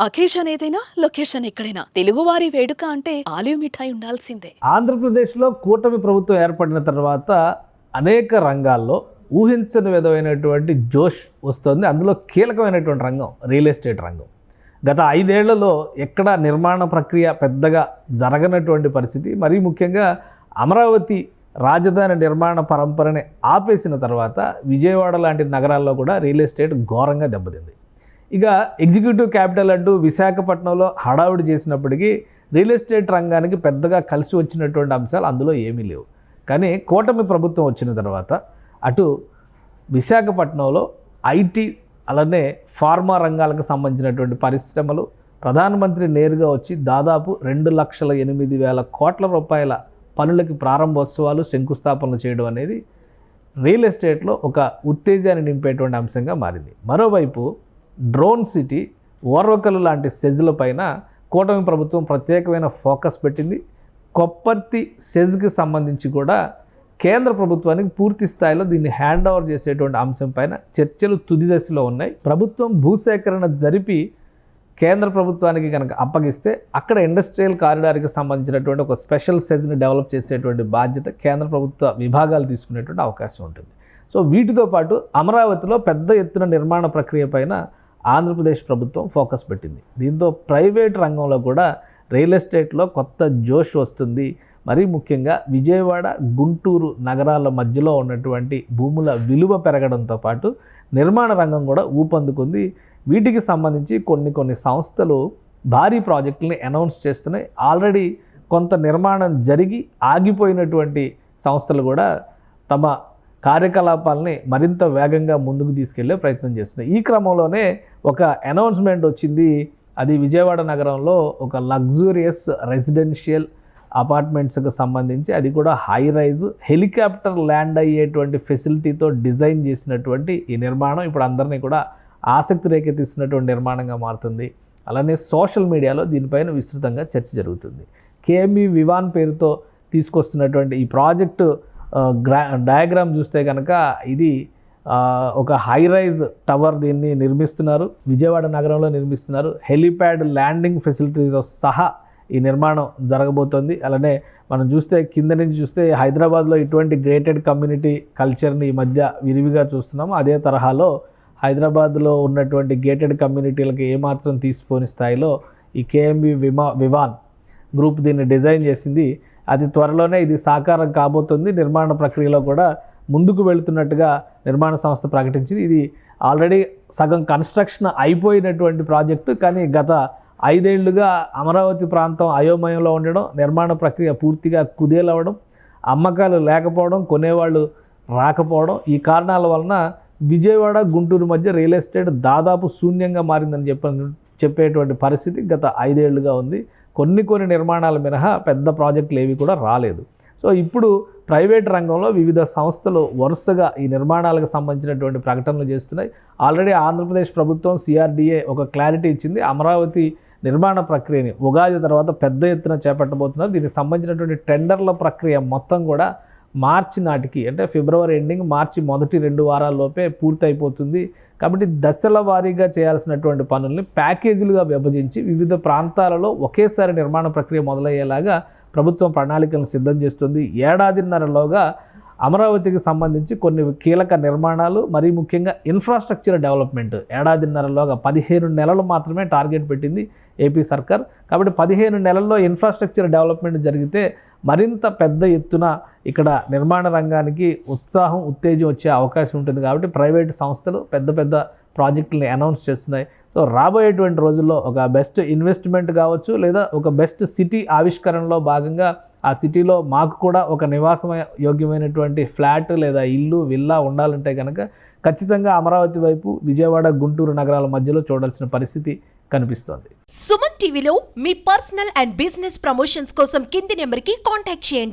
Occasion ఏదైనా location ఎక్కడైనా తెలుగువారి వేడుక అంటే ఆలివ్ మిఠాయి ఉండాల్సిందే. ఆంధ్రప్రదేశ్లో కూటమి ప్రభుత్వం ఏర్పడిన తర్వాత అనేక రంగాల్లో ఊహించని విధమైనటువంటి జోష్ వస్తుంది. అందులో కీలకమైనటువంటి రంగం రియల్ ఎస్టేట్ రంగం. గత 5 ఏళ్లలో ఎక్కడ నిర్మాణ ప్రక్రియ పెద్దగా జరగనటువంటి పరిస్థితి, మరీ ముఖ్యంగా అమరావతి రాజధాని నిర్మాణ పరంపరని ఆపేసిన తర్వాత విజయవాడ లాంటి నగరాల్లో కూడా రియల్ ఎస్టేట్ ఘోరంగా దెబ్బతింది. ఇక ఎగ్జిక్యూటివ్ క్యాపిటల్ అంటూ విశాఖపట్నంలో హడావుడి చేసినప్పటికీ రియల్ ఎస్టేట్ రంగానికి పెద్దగా కలిసి వచ్చినటువంటి అంశాలు అందులో ఏమీ లేవు. కానీ కూటమి ప్రభుత్వం వచ్చిన తర్వాత అటు విశాఖపట్నంలో ఐటీ అలానే ఫార్మా రంగాలకు సంబంధించినటువంటి పరిశ్రమలు ప్రధానమంత్రి నేరుగా వచ్చి దాదాపు 2,08,000 కోట్ల రూపాయల పనులకి ప్రారంభోత్సవాలు శంకుస్థాపనలు చేయడం అనేది రియల్ ఎస్టేట్లో ఒక ఉత్తేజాన్ని నింపేటువంటి అంశంగా మారింది. మరోవైపు డ్రోన్ సిటీ, ఓర్వకలు లాంటి సెజ్ల పైన కూటమి ప్రభుత్వం ప్రత్యేకమైన ఫోకస్ పెట్టింది. కొప్పర్తి సెజ్కి సంబంధించి కూడా కేంద్ర ప్రభుత్వానికి పూర్తి స్థాయిలో దీన్ని హ్యాండ్ ఓవర్ చేసేటువంటి అంశం పైన చర్చలు తుది దశలో ఉన్నాయి. ప్రభుత్వం భూసేకరణ జరిపి కేంద్ర ప్రభుత్వానికి కనుక అప్పగిస్తే అక్కడ ఇండస్ట్రియల్ కారిడార్కి సంబంధించినటువంటి ఒక స్పెషల్ సెజ్ని డెవలప్ చేసేటువంటి బాధ్యత కేంద్ర ప్రభుత్వ విభాగాలు తీసుకునేటువంటి అవకాశం ఉంటుంది. సో వీటితో పాటు అమరావతిలో పెద్ద ఎత్తున నిర్మాణ ప్రక్రియ పైన ఆంధ్రప్రదేశ్ ప్రభుత్వం ఫోకస్ పెట్టింది. దీంతో ప్రైవేట్ రంగంలో కూడా రియల్ ఎస్టేట్లో కొత్త జోష్ వస్తుంది. మరీ ముఖ్యంగా విజయవాడ, గుంటూరు నగరాల మధ్యలో ఉన్నటువంటి భూముల విలువ పెరగడంతో పాటు నిర్మాణ రంగం కూడా ఊపందుకుంది. వీటికి సంబంధించి కొన్ని సంస్థలు భారీ ప్రాజెక్టులని అనౌన్స్ చేస్తున్నాయి. ఆల్రెడీ కొంత నిర్మాణం జరిగి ఆగిపోయినటువంటి సంస్థలు కూడా తమ కార్యకలాపాలని మరింత వేగంగా ముందుకు తీసుకెళ్లే ప్రయత్నం చేస్తున్నాయి. ఈ క్రమంలోనే ఒక అనౌన్స్మెంట్ వచ్చింది. అది విజయవాడ నగరంలో ఒక లగ్జూరియస్ రెసిడెన్షియల్ అపార్ట్మెంట్స్కి సంబంధించి, అది కూడా హై రైజ్ హెలికాప్టర్ ల్యాండ్ అయ్యేటువంటి ఫెసిలిటీతో డిజైన్ చేసినటువంటి ఈ నిర్మాణం ఇప్పుడు అందరినీ కూడా ఆసక్తి రేకెత్తిస్తున్నటువంటి నిర్మాణంగా మారుతుంది. అలానే సోషల్ మీడియాలో దీనిపైన విస్తృతంగా చర్చ జరుగుతుంది. కేఎంఈ వివాన్ పేరుతో తీసుకొస్తున్నటువంటి ఈ ప్రాజెక్టు డయాగ్రామ్ చూస్తే కనుక ఇది ఒక హై రైజ్ టవర్, దీన్ని నిర్మిస్తున్నారు, విజయవాడ నగరంలో నిర్మిస్తున్నారు. హెలిప్యాడ్ ల్యాండింగ్ ఫెసిలిటీతో సహా ఈ నిర్మాణం జరగబోతోంది. అలానే మనం చూస్తే కింద నుంచి చూస్తే హైదరాబాద్లో ఇటువంటి గ్రేటెడ్ కమ్యూనిటీ కల్చర్ని ఈ మధ్య విరివిగా చూస్తున్నాము. అదే తరహాలో హైదరాబాద్లో ఉన్నటువంటి గేటెడ్ కమ్యూనిటీలకు ఏమాత్రం తీసిపోని స్థాయిలో ఈ కేఎంబి వివాన్ గ్రూప్ దీన్ని డిజైన్ చేసింది. అతి త్వరలోనే ఇది సాకారం కాబోతుంది. నిర్మాణ ప్రక్రియలో కూడా ముందుకు వెళుతున్నట్టుగా నిర్మాణ సంస్థ ప్రకటించింది. ఇది ఆల్రెడీ సగం కన్స్ట్రక్షన్ అయిపోయినటువంటి ప్రాజెక్టు. కానీ గత 5 ఏళ్లుగా అమరావతి ప్రాంతం అయోమయంలో ఉండడం, నిర్మాణ ప్రక్రియ పూర్తిగా కుదేలవ్వడం, అమ్మకాలు లేకపోవడం, కొనేవాళ్ళు రాకపోవడం, ఈ కారణాల వలన విజయవాడ, గుంటూరు మధ్య రియల్ ఎస్టేట్ దాదాపు శూన్యంగా మారిందని చెప్పేటువంటి పరిస్థితి గత 5 ఏళ్లుగా ఉంది. కొన్ని నిర్మాణాల మినహా పెద్ద ప్రాజెక్టులు ఏవి కూడా రాలేదు. సో ఇప్పుడు ప్రైవేట్ రంగంలో వివిధ సంస్థలు వరుసగా ఈ నిర్మాణాలకు సంబంధించినటువంటి ప్రకటనలు చేస్తున్నాయి. ఆల్రెడీ ఆంధ్రప్రదేశ్ ప్రభుత్వం సిఆర్డీఏ ఒక క్లారిటీ ఇచ్చింది. అమరావతి నిర్మాణ ప్రక్రియని ఉగాది తర్వాత పెద్ద ఎత్తున చేపట్టబోతున్నారు. దీనికి సంబంధించినటువంటి టెండర్ల ప్రక్రియ మొత్తం కూడా మార్చి నాటికి, అంటే ఫిబ్రవరి ఎండింగ్, మార్చి మొదటి 2 వారాల్లోపే పూర్తి అయిపోతుంది. కాబట్టి దశల వారీగా చేయాల్సినటువంటి పనుల్ని ప్యాకేజీలుగా విభజించి వివిధ ప్రాంతాలలో ఒకేసారి నిర్మాణ ప్రక్రియ మొదలయ్యేలాగా ప్రభుత్వం ప్రణాళికలను సిద్ధం చేస్తుంది. ఏడాదిన్నరలోగా అమరావతికి సంబంధించి కొన్ని కీలక నిర్మాణాలు, మరీ ముఖ్యంగా ఇన్ఫ్రాస్ట్రక్చర్ డెవలప్మెంట్ ఏడాదిన్నరలోగా 15 నెలలు మాత్రమే టార్గెట్ పెట్టింది ఏపీ సర్కార్. కాబట్టి 15 నెలల్లో ఇన్ఫ్రాస్ట్రక్చర్ డెవలప్మెంట్ జరిగితే మరింత పెద్ద ఎత్తున ఇక్కడ నిర్మాణ రంగానికి ఉత్తేజం వచ్చే అవకాశం ఉంటుంది. కాబట్టి ప్రైవేట్ సంస్థలు పెద్ద ప్రాజెక్టులని అనౌన్స్ చేస్తున్నాయి. సో రాబోయేటువంటి రోజుల్లో ఒక బెస్ట్ ఇన్వెస్ట్మెంట్ కావచ్చు, లేదా ఒక బెస్ట్ సిటీ ఆవిష్కరణలో భాగంగా ఆ సిటీలో మాకు కూడా ఒక నివాసం యోగ్యమైనటువంటి ఫ్లాట్ లేదా ఇల్లు, విల్లా ఉండాలంటే కనుక ఖచ్చితంగా అమరావతి వైపు విజయవాడ, గుంటూరు నగరాల మధ్యలో చూడాల్సిన పరిస్థితి కనిపిస్తోంది. సుమన్ టీవీలో మీ పర్సనల్ అండ్ బిజినెస్ ప్రమోషన్స్ కోసం కింది నెంబర్కి కాంటాక్ట్ చేయండి.